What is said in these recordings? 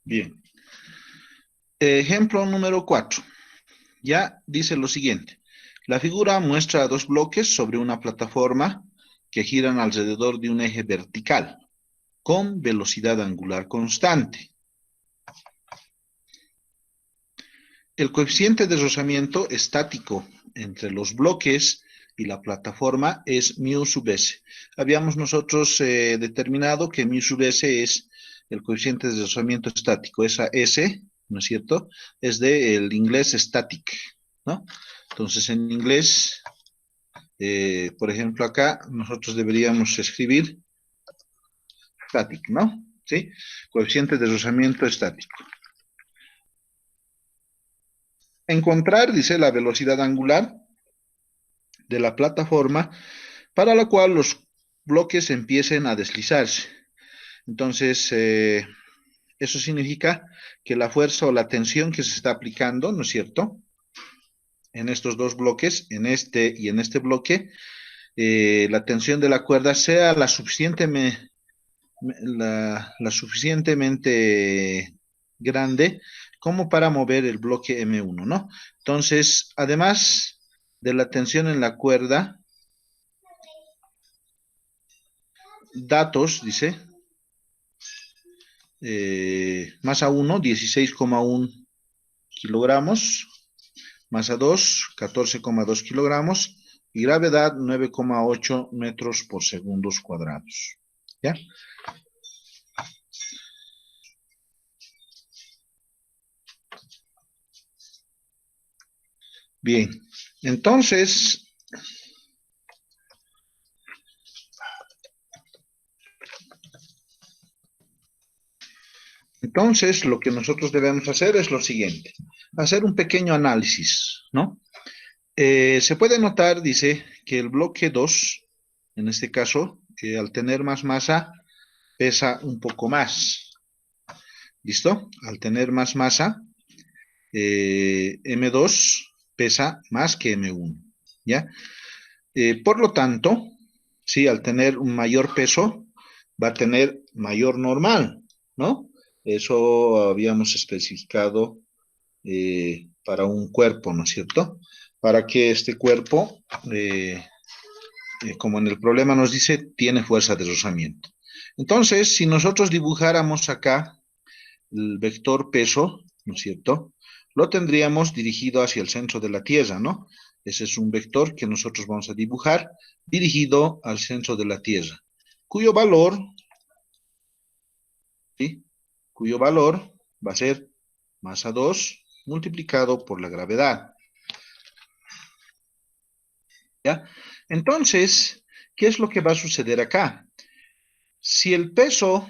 Bien. Ejemplo número 4. Ya dice lo siguiente. La figura muestra dos bloques sobre una plataforma que giran alrededor de un eje vertical con velocidad angular constante. El coeficiente de rozamiento estático entre los bloques y la plataforma es mu sub s. Habíamos nosotros determinado que mu sub s es el coeficiente de rozamiento estático. Esa s, ¿no es cierto?, es del inglés static, ¿no? Entonces, en inglés, por ejemplo, acá nosotros deberíamos escribir static, ¿no? ¿Sí? Coeficiente de rozamiento estático. Encontrar, dice, la velocidad angular de la plataforma para la cual los bloques empiecen a deslizarse. Entonces, eso significa que la fuerza o la tensión que se está aplicando, ¿no es cierto?, en estos dos bloques, en este y en este bloque, la tensión de la cuerda sea la suficientemente grande como para mover el bloque M1, ¿no? Entonces, además de la tensión en la cuerda, datos, dice, masa 1, 16,1 kilogramos, masa 2, 14,2 kilogramos, y gravedad 9,8 metros por segundos cuadrados. ¿Ya? Bien, entonces, lo que nosotros debemos hacer es lo siguiente, hacer un pequeño análisis, ¿no? Se puede notar, dice, que el bloque 2, en este caso, al tener más masa, pesa un poco más. ¿Listo? Al tener más masa, M2 pesa más que M1. ¿Ya? Por lo tanto, sí, al tener un mayor peso, va a tener mayor normal, ¿no? Eso habíamos especificado para un cuerpo, ¿no es cierto? Para que este cuerpo, como en el problema nos dice, tiene fuerza de rozamiento. Entonces, si nosotros dibujáramos acá el vector peso, ¿no es cierto?, lo tendríamos dirigido hacia el centro de la Tierra, ¿no? Ese es un vector que nosotros vamos a dibujar dirigido al centro de la Tierra, cuyo valor, ¿sí?, cuyo valor va a ser masa 2 multiplicado por la gravedad. ¿Ya? Entonces, ¿qué es lo que va a suceder acá? Si el peso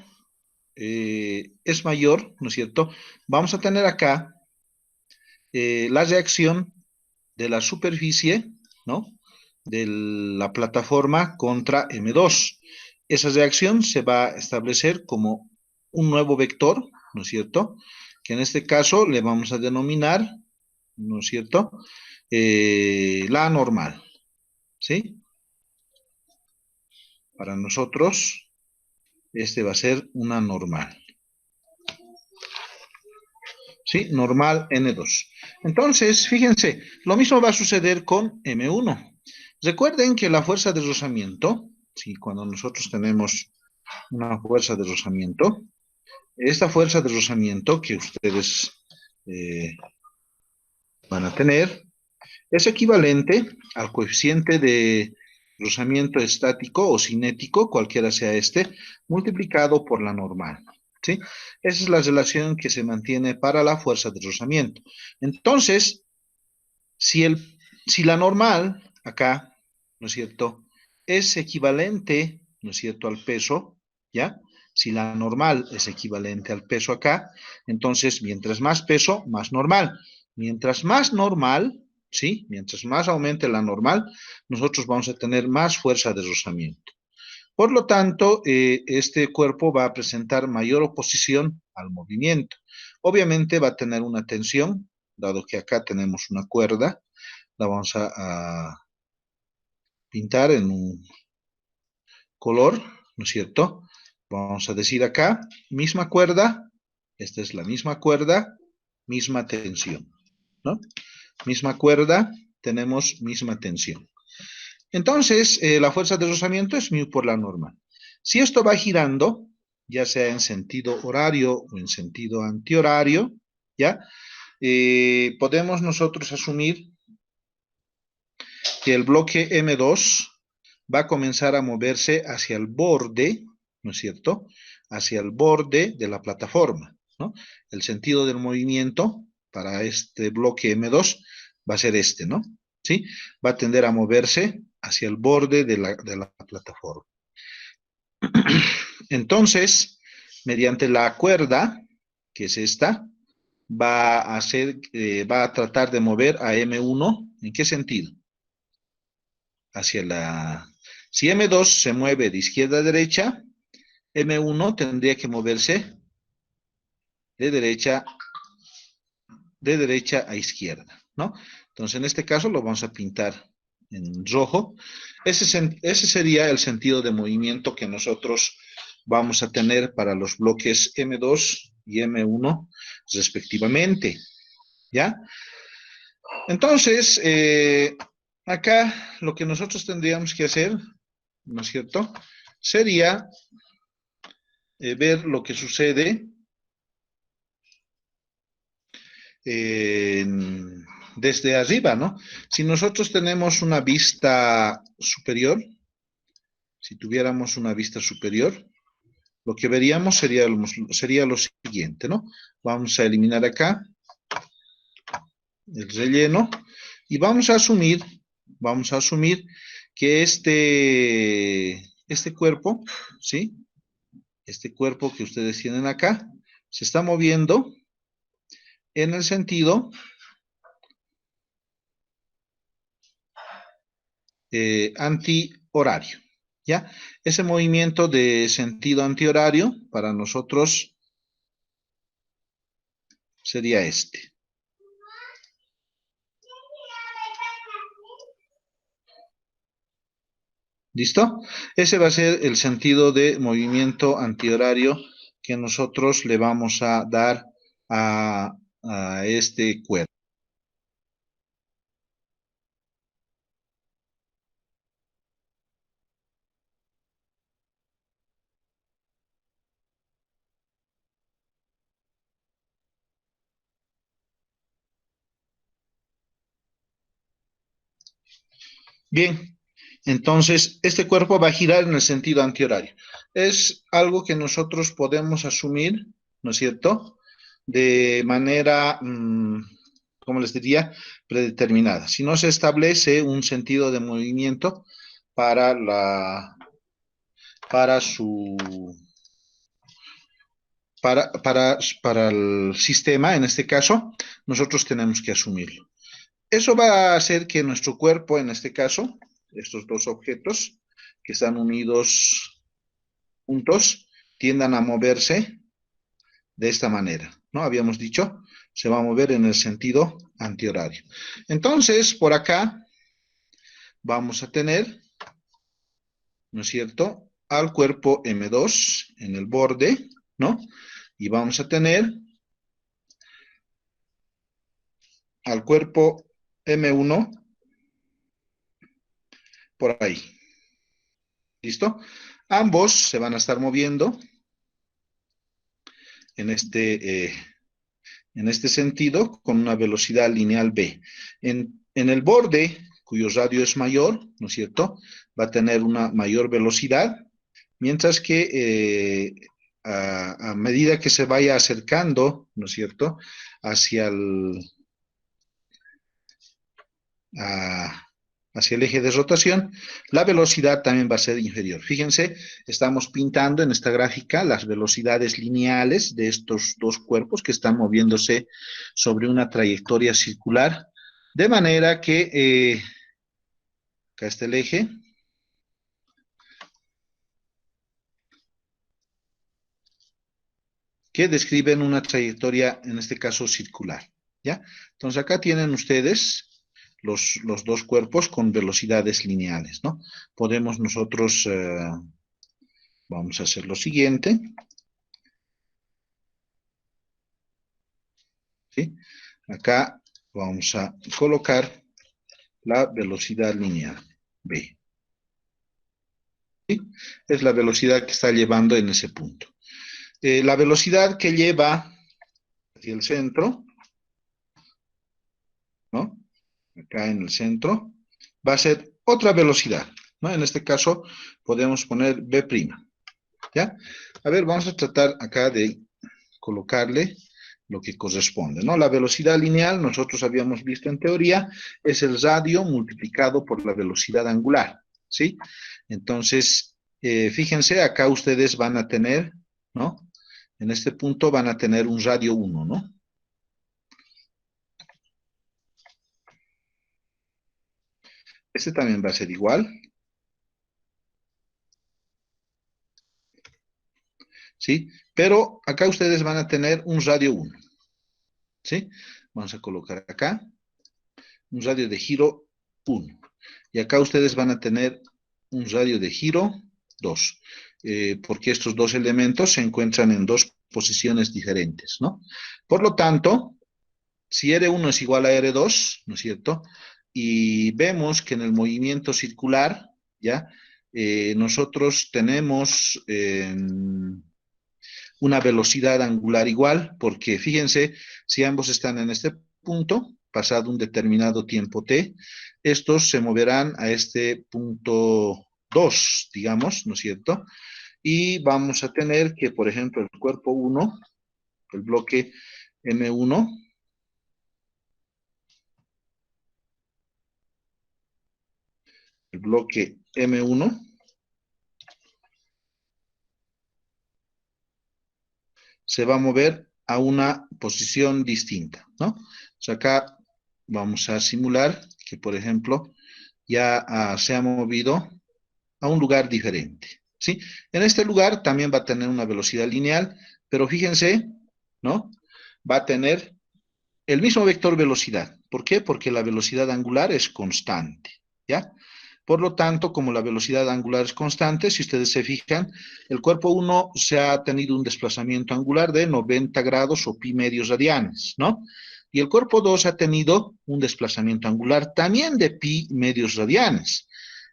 es mayor, ¿no es cierto?, vamos a tener acá la reacción de la superficie, ¿no?, de la plataforma contra M2. Esa reacción se va a establecer como un nuevo vector, ¿no es cierto?, que en este caso le vamos a denominar, ¿no es cierto?, la normal, ¿sí? Para nosotros, este va a ser una normal. ¿Sí? Normal N2. Entonces, fíjense, lo mismo va a suceder con M1. Recuerden que la fuerza de rozamiento, ¿sí?, cuando nosotros tenemos una fuerza de rozamiento, esta fuerza de rozamiento que ustedes van a tener es equivalente al coeficiente de rozamiento estático o cinético, cualquiera sea este, multiplicado por la normal. ¿Sí? Esa es la relación que se mantiene para la fuerza de rozamiento. Entonces, si la normal, acá, ¿no es cierto?, es equivalente, ¿no es cierto?, al peso, ¿ya? Si la normal es equivalente al peso acá, entonces, mientras más peso, más normal. Mientras más normal, ¿sí?, mientras más aumente la normal, nosotros vamos a tener más fuerza de rozamiento. Por lo tanto, este cuerpo va a presentar mayor oposición al movimiento. Obviamente va a tener una tensión, dado que acá tenemos una cuerda, la vamos a pintar en un color, ¿no es cierto? Vamos a decir acá, misma cuerda, Esta es la misma cuerda, misma tensión, ¿no? Misma cuerda, tenemos misma tensión. Entonces, la fuerza de rozamiento es mu por la normal. Si esto va girando, ya sea en sentido horario o en sentido antihorario, ¿ya? Podemos nosotros asumir que el bloque M2 va a comenzar a moverse hacia el borde, ¿no es cierto? Hacia el borde de la plataforma, ¿no? El sentido del movimiento para este bloque M2 va a ser este, ¿no? ¿Sí? Va a tender a moverse hacia el borde de la plataforma. Entonces, mediante la cuerda, que es esta, va a tratar de mover a M1, ¿en qué sentido? Hacia la... Si M2 se mueve de izquierda a derecha, M1 tendría que moverse de derecha, de derecha a izquierda, ¿no? Entonces, en este caso lo vamos a pintar en rojo. Ese sería el sentido de movimiento que nosotros vamos a tener para los bloques M2 y M1 respectivamente, ¿ya? Entonces, acá lo que nosotros tendríamos que hacer, ¿no es cierto? Sería ver lo que sucede desde arriba, ¿no? Si nosotros tenemos una vista superior, si tuviéramos una vista superior, lo que veríamos sería lo siguiente, ¿no? Vamos a eliminar acá el relleno y vamos a asumir que este cuerpo, ¿sí? Este cuerpo que ustedes tienen acá, se está moviendo en el sentido antihorario, ¿ya? Ese movimiento de sentido antihorario para nosotros sería este. ¿Listo? Ese va a ser el sentido de movimiento antihorario que nosotros le vamos a dar a este cuerpo. Bien, entonces este cuerpo va a girar en el sentido antihorario. Es algo que nosotros podemos asumir, ¿no es cierto? De manera, ¿cómo les diría? Predeterminada. Si no se establece un sentido de movimiento para para su, para el sistema, en este caso, nosotros tenemos que asumirlo. Eso va a hacer que nuestro cuerpo, en este caso, estos dos objetos que están unidos juntos, tiendan a moverse de esta manera, ¿no? Habíamos dicho, se va a mover en el sentido antihorario. Entonces, por acá vamos a tener, ¿no es cierto?, al cuerpo M2 en el borde, ¿no? Y vamos a tener al cuerpo M1 por ahí. ¿Listo? Ambos se van a estar moviendo en en este sentido con una velocidad lineal v. En el borde, cuyo radio es mayor, ¿no es cierto?, va a tener una mayor velocidad, mientras que a medida que se vaya acercando, ¿no es cierto?, hacia a- hacia el eje de rotación, la velocidad también va a ser inferior. Fíjense, estamos pintando en esta gráfica las velocidades lineales de estos dos cuerpos que están moviéndose sobre una trayectoria circular, de manera que acá está el eje, que describen una trayectoria, en este caso circular, ¿ya? Entonces acá tienen ustedes los dos cuerpos con velocidades lineales, ¿no? Podemos nosotros, vamos a hacer lo siguiente. ¿sí? Acá vamos a colocar la velocidad lineal, B. ¿Sí? Es la velocidad que está llevando en ese punto. La velocidad que lleva hacia el centro, ¿no? Acá en el centro, va a ser otra velocidad, ¿no? En este caso podemos poner B', ¿ya? A ver, vamos a tratar acá de colocarle lo que corresponde, ¿no? La velocidad lineal, nosotros habíamos visto en teoría, es el radio multiplicado por la velocidad angular, ¿sí? Entonces, fíjense, acá ustedes van a tener, ¿no? En este punto van a tener un radio 1, ¿no? Este también va a ser igual, ¿sí? Pero acá ustedes van a tener un radio 1, ¿sí? Vamos a colocar acá un radio de giro 1. Y acá ustedes van a tener un radio de giro 2, porque estos dos elementos se encuentran en dos posiciones diferentes, ¿no? Por lo tanto, si R1 es igual a R2, ¿no es cierto? Y vemos que en el movimiento circular, ¿ya? Nosotros tenemos una velocidad angular igual, porque fíjense, si ambos están en este punto, pasado un determinado tiempo t, estos se moverán a este punto 2, digamos, ¿no es cierto? Y vamos a tener que, por ejemplo, el cuerpo 1, el bloque M1, el bloque M1 se va a mover a una posición distinta, ¿no? O sea, acá vamos a simular que, por ejemplo, ya se ha movido a un lugar diferente, ¿sí? En este lugar también va a tener una velocidad lineal, pero fíjense, ¿no? Va a tener el mismo vector velocidad. ¿Por qué? Porque la velocidad angular es constante, ¿ya? Por lo tanto, como la velocidad angular es constante, si ustedes se fijan, el cuerpo 1 se ha tenido un desplazamiento angular de 90 grados o pi medios radianes, ¿no? Y el cuerpo 2 ha tenido un desplazamiento angular también de pi medios radianes.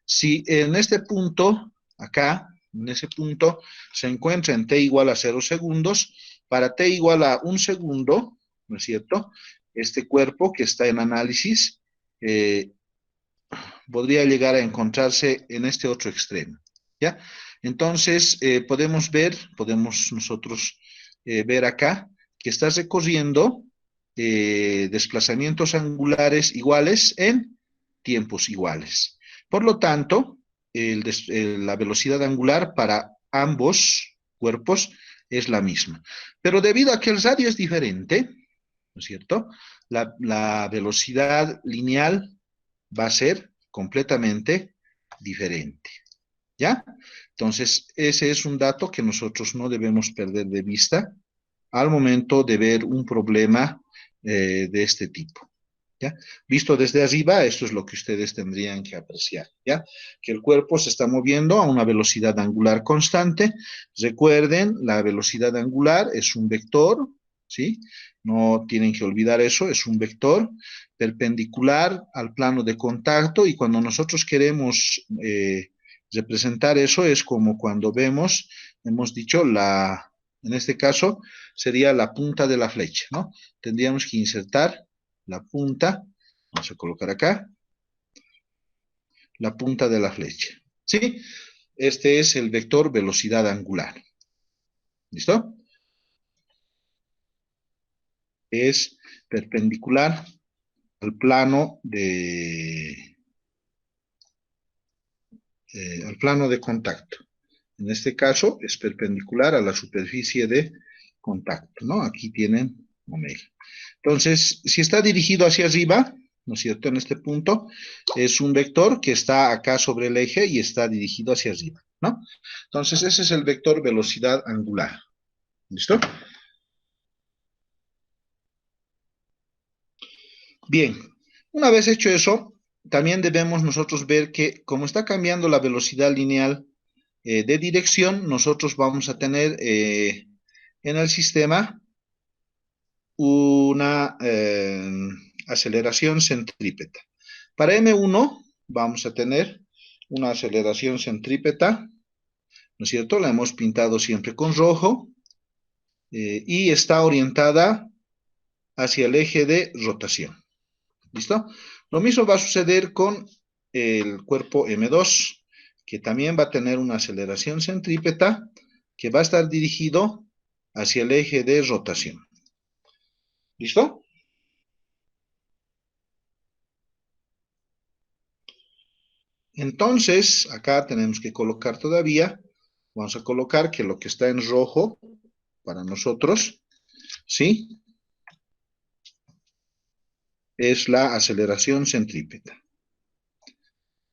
Si en este punto, acá, en ese punto, se encuentra en t igual a 0 segundos, para t igual a 1 segundo, ¿no es cierto? Este cuerpo que está en análisis podría llegar a encontrarse en este otro extremo, ¿ya? Entonces, podemos nosotros ver acá que está recorriendo desplazamientos angulares iguales en tiempos iguales. Por lo tanto, la velocidad angular para ambos cuerpos es la misma. Pero debido a que el radio es diferente, ¿no es cierto? La velocidad lineal va a ser completamente diferente, ¿ya? Entonces, ese es un dato que nosotros no debemos perder de vista al momento de ver un problema de este tipo, ¿ya? Visto desde arriba, esto es lo que ustedes tendrían que apreciar, ¿ya? Que el cuerpo se está moviendo a una velocidad angular constante. Recuerden, la velocidad angular es un vector, ¿sí? No tienen que olvidar eso, es un vector perpendicular al plano de contacto y cuando nosotros queremos representar eso es como cuando vemos, hemos dicho, en este caso sería la punta de la flecha, ¿no? Tendríamos que insertar la punta, vamos a colocar acá, la punta de la flecha, ¿sí? Este es el vector velocidad angular, ¿listo? Es perpendicular al plano al plano de contacto. En este caso es perpendicular a la superficie de contacto, ¿no? Aquí tienen omega. Entonces, si está dirigido hacia arriba, ¿no es cierto? En este punto, es un vector que está acá sobre el eje y está dirigido hacia arriba, ¿no? Entonces, ese es el vector velocidad angular. ¿Listo? Bien, una vez hecho eso, también debemos nosotros ver que como está cambiando la velocidad lineal de dirección, nosotros vamos a tener en el sistema una aceleración centrípeta. Para M1 vamos a tener una aceleración centrípeta, ¿no es cierto? La hemos pintado siempre con rojo y está orientada hacia el eje de rotación. ¿Listo? Lo mismo va a suceder con el cuerpo M2, que también va a tener una aceleración centrípeta que va a estar dirigido hacia el eje de rotación. ¿Listo? Entonces, acá tenemos que colocar todavía, vamos a colocar que lo que está en rojo para nosotros, ¿sí? Es la aceleración centrípeta.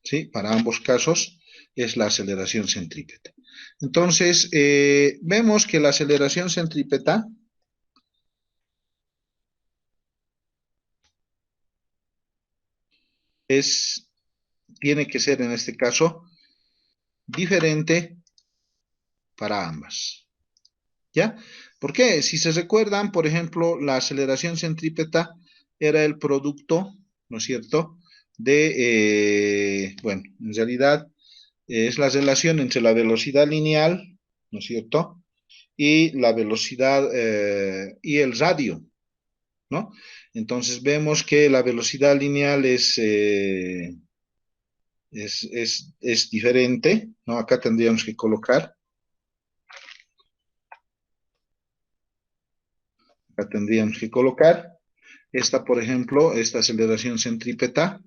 ¿Sí? Para ambos casos es la aceleración centrípeta. Entonces, vemos que la aceleración centrípeta tiene que ser en este caso diferente para ambas. ¿Ya? ¿Por qué? Si se recuerdan, por ejemplo, la aceleración centrípeta era el producto, ¿no es cierto?, bueno, en realidad es la relación entre la velocidad lineal, ¿no es cierto?, y la velocidad y el radio, ¿no? Entonces vemos que la velocidad lineal es diferente, ¿no? Acá tendríamos que colocar, esta, por ejemplo, esta aceleración centrípeta,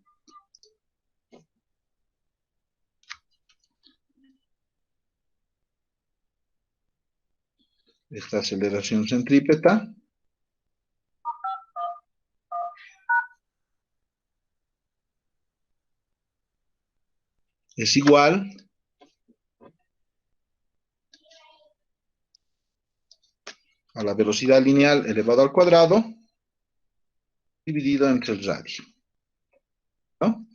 es igual a la velocidad lineal elevado al cuadrado dividido entre el radio, ¿no?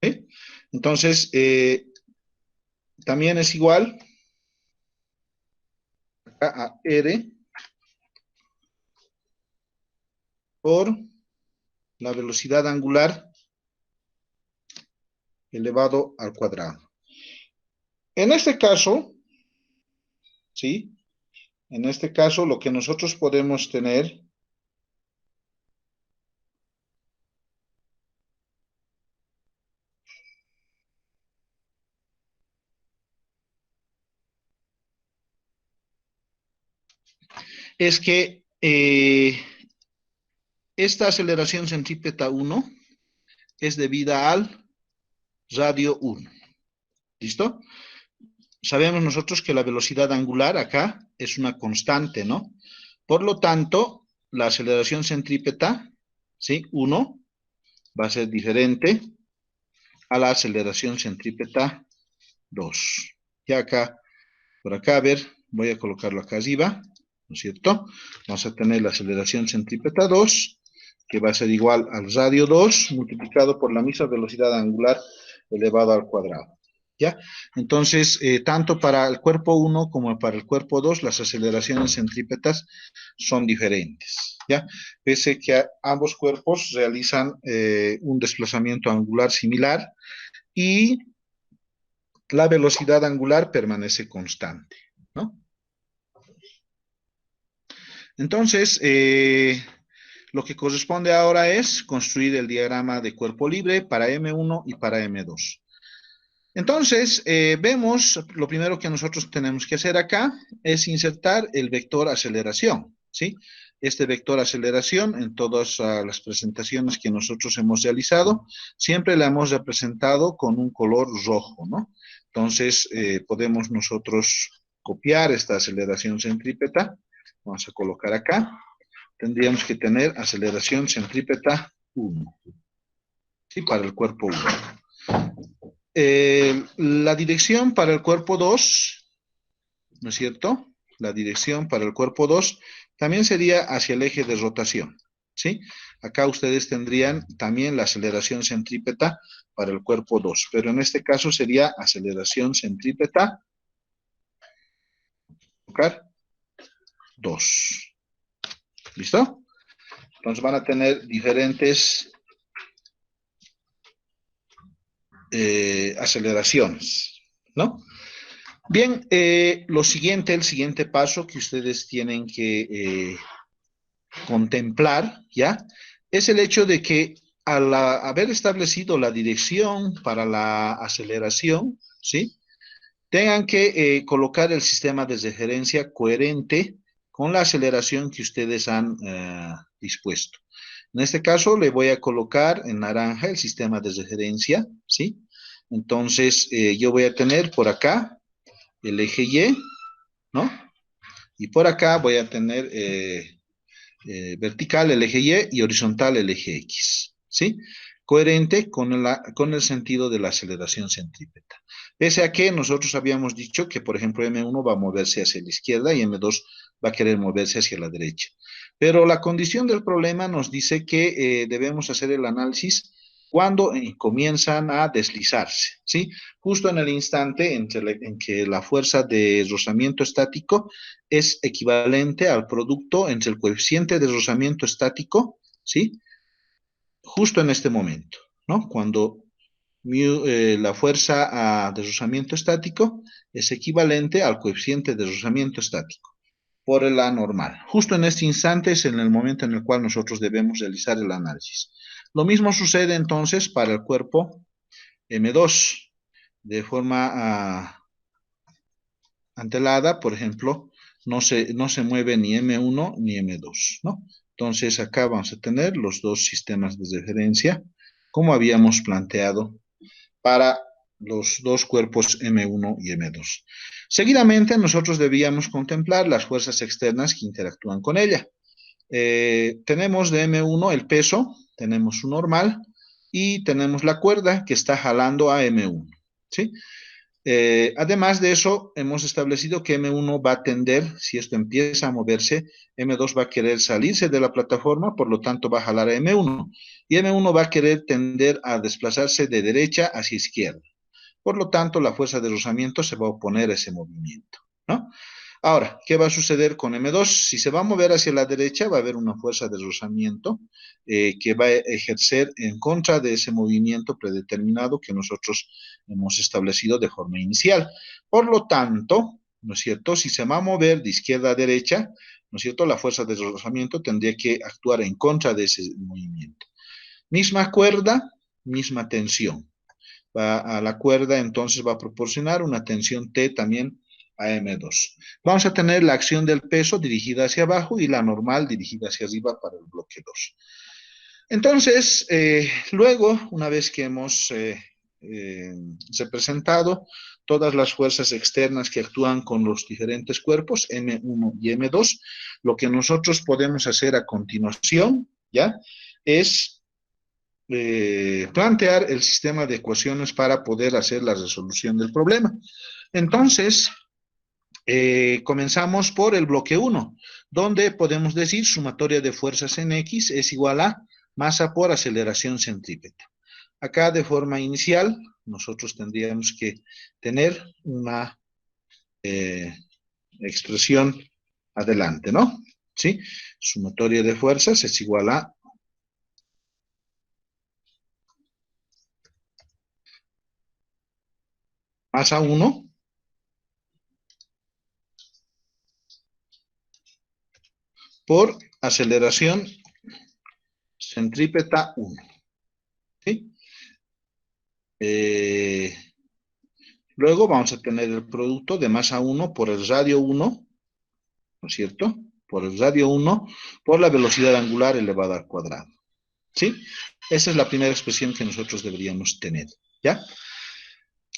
¿Sí? Entonces, también es igual a R por la velocidad angular elevado al cuadrado. En este caso, ¿sí? En este caso, lo que nosotros podemos tener es que esta aceleración centrípeta 1 es debida al radio 1. ¿Listo? Sabemos nosotros que la velocidad angular acá es una constante, ¿no? Por lo tanto, la aceleración centrípeta, ¿sí? 1 va a ser diferente a la aceleración centrípeta 2. Ya acá, por acá, a ver, voy a colocarlo acá arriba, ¿no es cierto? Vamos a tener la aceleración centrípeta 2, que va a ser igual al radio 2 multiplicado por la misma velocidad angular elevado al cuadrado. ¿Ya? Entonces, tanto para el cuerpo 1 como para el cuerpo 2, las aceleraciones centrípetas son diferentes. ¿Ya? Pese que ambos cuerpos realizan un desplazamiento angular similar y la velocidad angular permanece constante, ¿no? Entonces, lo que corresponde ahora es construir el diagrama de cuerpo libre para M1 y para M2. Entonces, vemos, lo primero que nosotros tenemos que hacer acá es insertar el vector aceleración, ¿sí? Este vector aceleración en todas las presentaciones que nosotros hemos realizado, siempre la hemos representado con un color rojo, ¿no? Entonces, podemos nosotros copiar esta aceleración centrípeta. Vamos a colocar acá. Tendríamos que tener aceleración centrípeta 1, ¿sí? Para el cuerpo 1. La dirección para el cuerpo 2, ¿no es cierto? La dirección para el cuerpo 2 también sería hacia el eje de rotación, ¿sí? Acá ustedes tendrían también la aceleración centrípeta para el cuerpo 2, pero en este caso sería aceleración centrípeta 2. ¿Listo? Entonces van a tener diferentes aceleraciones, ¿no? Bien, el siguiente paso que ustedes tienen que contemplar, ¿ya? Es el hecho de que al haber establecido la dirección para la aceleración, ¿sí? Tengan que colocar el sistema de referencia coherente con la aceleración que ustedes han dispuesto. En este caso, le voy a colocar en naranja el sistema de referencia, ¿sí? Entonces, yo voy a tener por acá el eje Y, ¿no? Y por acá voy a tener vertical el eje Y horizontal el eje X, ¿sí? Coherente con el sentido de la aceleración centrípeta. Pese a que nosotros habíamos dicho que, por ejemplo, M1 va a moverse hacia la izquierda y M2 va a querer moverse hacia la derecha. Pero la condición del problema nos dice que debemos hacer el análisis cuando comienzan a deslizarse, ¿sí? Justo en el instante en que la fuerza de rozamiento estático es equivalente al producto entre el coeficiente de rozamiento estático, ¿sí? Justo en este momento, ¿no? Cuando la fuerza de rozamiento estático es equivalente al coeficiente de rozamiento estático por la normal. Justo en este instante es en el momento en el cual nosotros debemos realizar el análisis. Lo mismo sucede entonces para el cuerpo M2, de forma antelada, por ejemplo, no se mueve ni M1 ni M2, ¿no? Entonces acá vamos a tener los dos sistemas de referencia, como habíamos planteado para los dos cuerpos M1 y M2. Seguidamente, nosotros debíamos contemplar las fuerzas externas que interactúan con ella. Tenemos de M1 el peso, tenemos su normal, y tenemos la cuerda que está jalando a M1, ¿sí? Además de eso, hemos establecido que M1 va a tender, si esto empieza a moverse, M2 va a querer salirse de la plataforma, por lo tanto va a jalar a M1. Y M1 va a querer tender a desplazarse de derecha hacia izquierda. Por lo tanto, la fuerza de rozamiento se va a oponer a ese movimiento, ¿no? Ahora, ¿qué va a suceder con M2? Si se va a mover hacia la derecha, va a haber una fuerza de rozamiento que va a ejercer en contra de ese movimiento predeterminado que nosotros hemos establecido de forma inicial. Por lo tanto, ¿no es cierto? Si se va a mover de izquierda a derecha, ¿no es cierto? La fuerza de rozamiento tendría que actuar en contra de ese movimiento. Misma cuerda, misma tensión. Va a la cuerda, entonces va a proporcionar una tensión T también a M2. Vamos a tener la acción del peso dirigida hacia abajo y la normal dirigida hacia arriba para el bloque 2. Entonces, luego, una vez que hemos representado todas las fuerzas externas que actúan con los diferentes cuerpos, M1 y M2, lo que nosotros podemos hacer a continuación, ¿ya? Es plantear el sistema de ecuaciones para poder hacer la resolución del problema. Entonces, comenzamos por el bloque 1, donde podemos decir sumatoria de fuerzas en X es igual a masa por aceleración centrípeta. Acá de forma inicial, nosotros tendríamos que tener una expresión adelante, ¿no? ¿Sí? Sumatoria de fuerzas es igual a masa 1 por aceleración centrípeta 1. ¿Sí? Luego vamos a tener el producto de masa 1 por el radio 1, ¿no es cierto? Por el radio 1 por la velocidad angular elevada al cuadrado. ¿Sí? Esa es la primera expresión que nosotros deberíamos tener. ¿Ya?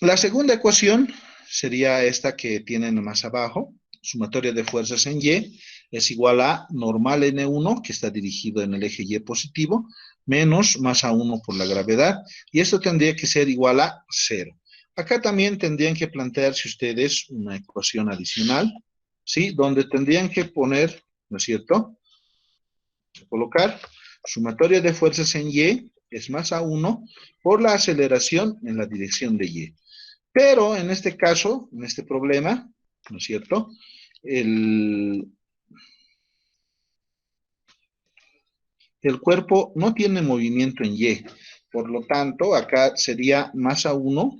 La segunda ecuación sería esta que tienen más abajo, sumatoria de fuerzas en Y, es igual a normal N1, que está dirigido en el eje Y positivo, menos masa 1 por la gravedad, y esto tendría que ser igual a 0. Acá también tendrían que plantearse ustedes una ecuación adicional, ¿sí? Donde tendrían que poner, ¿no es cierto? Colocar sumatoria de fuerzas en Y es masa 1 por la aceleración en la dirección de Y. Pero en este caso, en este problema, ¿no es cierto? El el cuerpo no tiene movimiento en Y. Por lo tanto, acá sería masa 1,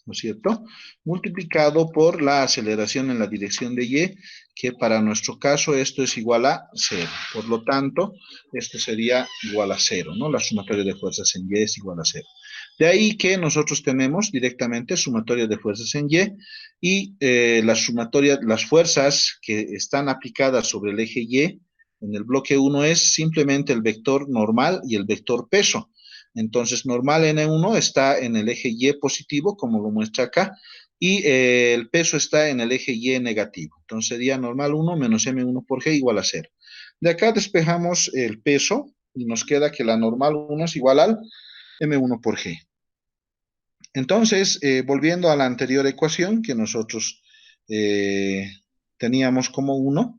¿no es cierto? Multiplicado por la aceleración en la dirección de Y, que para nuestro caso esto es igual a 0. Por lo tanto, esto sería igual a 0, ¿no? La sumatoria de fuerzas en Y es igual a 0. De ahí que nosotros tenemos directamente sumatoria de fuerzas en Y la sumatoria, las fuerzas que están aplicadas sobre el eje Y en el bloque 1 es simplemente el vector normal y el vector peso. Entonces, normal N1 está en el eje Y positivo, como lo muestra acá, y el peso está en el eje Y negativo. Entonces, sería normal 1 menos M1 por G igual a 0. De acá despejamos el peso y nos queda que la normal 1 es igual al M1 por G. Entonces, volviendo a la anterior ecuación que nosotros teníamos como 1,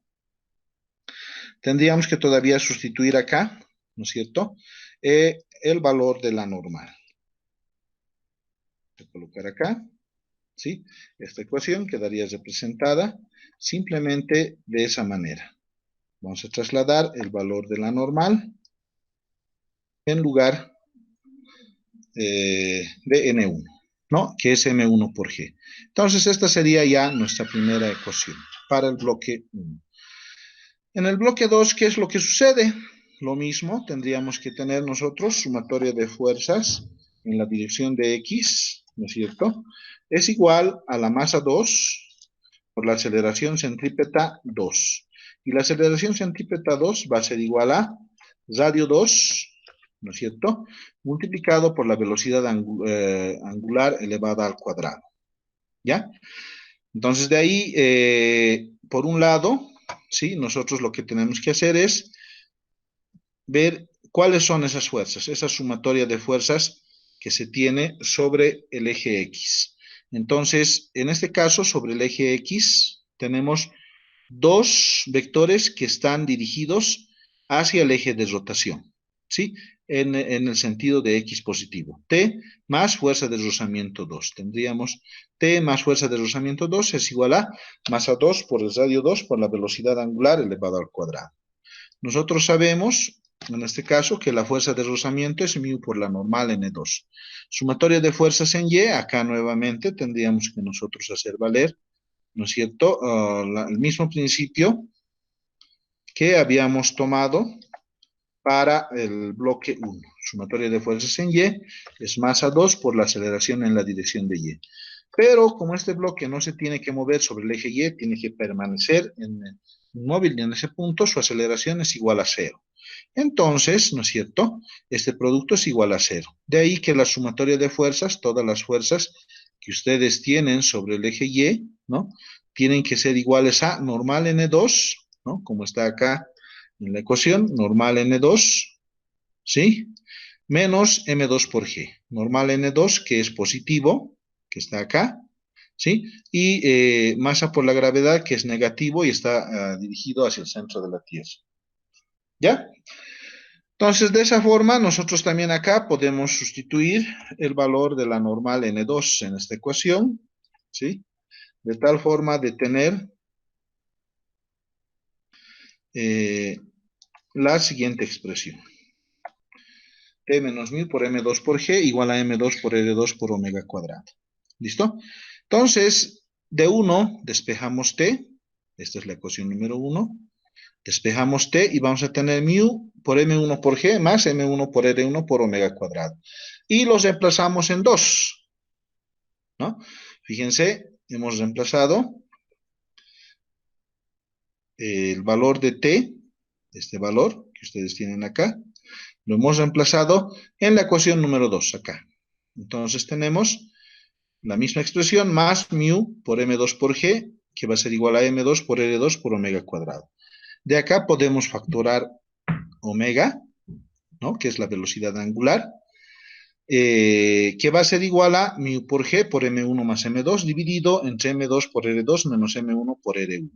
tendríamos que todavía sustituir acá, ¿no es cierto?, el valor de la normal. Voy a colocar acá, ¿sí? Esta ecuación quedaría representada simplemente de esa manera. Vamos a trasladar el valor de la normal en lugar de N1, ¿no? Que es M1 por G. Entonces, esta sería ya nuestra primera ecuación para el bloque 1. En el bloque 2, ¿qué es lo que sucede? Lo mismo, tendríamos que tener nosotros sumatoria de fuerzas en la dirección de X, ¿no es cierto? Es igual a la masa 2 por la aceleración centrípeta 2. Y la aceleración centrípeta 2 va a ser igual a radio 2, ¿no es cierto?, multiplicado por la velocidad angular elevada al cuadrado. ¿Ya? Entonces, de ahí, por un lado, ¿sí?, nosotros lo que tenemos que hacer es ver cuáles son esas fuerzas, esa sumatoria de fuerzas que se tiene sobre el eje X. Entonces, en este caso, sobre el eje X, tenemos dos vectores que están dirigidos hacia el eje de rotación, ¿sí? En el sentido de X positivo. T más fuerza de rozamiento 2. Tendríamos T más fuerza de rozamiento 2 es igual a masa 2 por el radio 2 por la velocidad angular elevado al cuadrado. Nosotros sabemos, en este caso, que la fuerza de rozamiento es μ por la normal N2. Sumatoria de fuerzas en Y, acá nuevamente tendríamos que nosotros hacer valer, ¿no es cierto?, el mismo principio que habíamos tomado para el bloque 1. Sumatoria de fuerzas en Y es masa 2 por la aceleración en la dirección de Y. Pero como este bloque no se tiene que mover sobre el eje Y, tiene que permanecer inmóvil y en ese punto su aceleración es igual a 0. Entonces, ¿no es cierto?, este producto es igual a 0. De ahí que la sumatoria de fuerzas, todas las fuerzas que ustedes tienen sobre el eje Y, ¿no?, tienen que ser iguales a normal N2, ¿no?, como está acá en la ecuación, normal N2, ¿sí?, menos M2 por G. Normal N2, que es positivo, que está acá, ¿sí?, y masa por la gravedad, que es negativo y está dirigido hacia el centro de la Tierra. ¿Ya? Entonces, de esa forma, nosotros también acá podemos sustituir el valor de la normal N2 en esta ecuación, ¿sí?, de tal forma de tener la siguiente expresión. T menos μ por M2 por G igual a M2 por R2 por omega cuadrado. ¿Listo? Entonces, de 1 despejamos T. Esta es la ecuación número 1. Despejamos T y vamos a tener μ por M1 por G más M1 por R1 por omega cuadrado. Y los reemplazamos en 2. ¿No? Fíjense, hemos reemplazado el valor de T, este valor que ustedes tienen acá, lo hemos reemplazado en la ecuación número 2, acá. Entonces tenemos la misma expresión más μ por M2 por G, que va a ser igual a M2 por R2 por omega cuadrado. De acá podemos factorar omega, ¿no?, que es la velocidad angular, que va a ser igual a μ por G por M1 más M2 dividido entre M2 por R2 menos M1 por R1.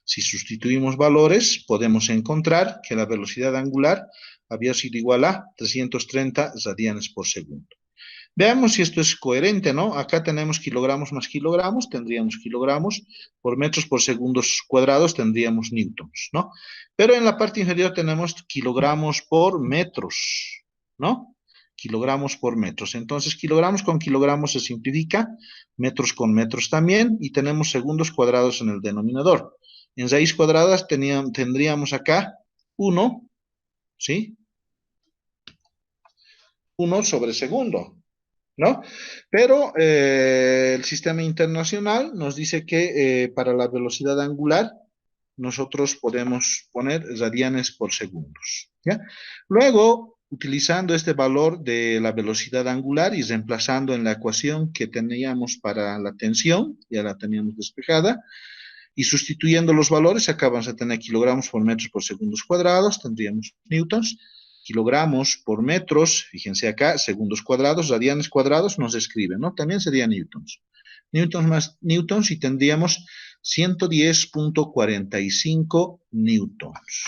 Si sustituimos valores, podemos encontrar que la velocidad angular había sido igual a 330 radianes por segundo. Veamos si esto es coherente, ¿no? Acá tenemos kilogramos más kilogramos, tendríamos kilogramos por metros por segundos cuadrados, tendríamos newtons, ¿no? Pero en la parte inferior tenemos kilogramos por metros, ¿no? Kilogramos por metros. Entonces, kilogramos con kilogramos se simplifica, metros con metros también, y tenemos segundos cuadrados en el denominador. En raíz cuadrada tendríamos acá 1, ¿sí? 1/segundo. ¿No? Pero el sistema internacional nos dice que para la velocidad angular nosotros podemos poner radianes por segundos, ¿ya? Luego, utilizando este valor de la velocidad angular y reemplazando en la ecuación que teníamos para la tensión, ya la teníamos despejada, y sustituyendo los valores, acá vamos a tener kilogramos por metros por segundos cuadrados, tendríamos newtons, kilogramos por metros, fíjense acá, segundos cuadrados, radianes cuadrados, nos escriben, ¿no? También sería newtons. Newtons más newtons y tendríamos 110.45 newtons.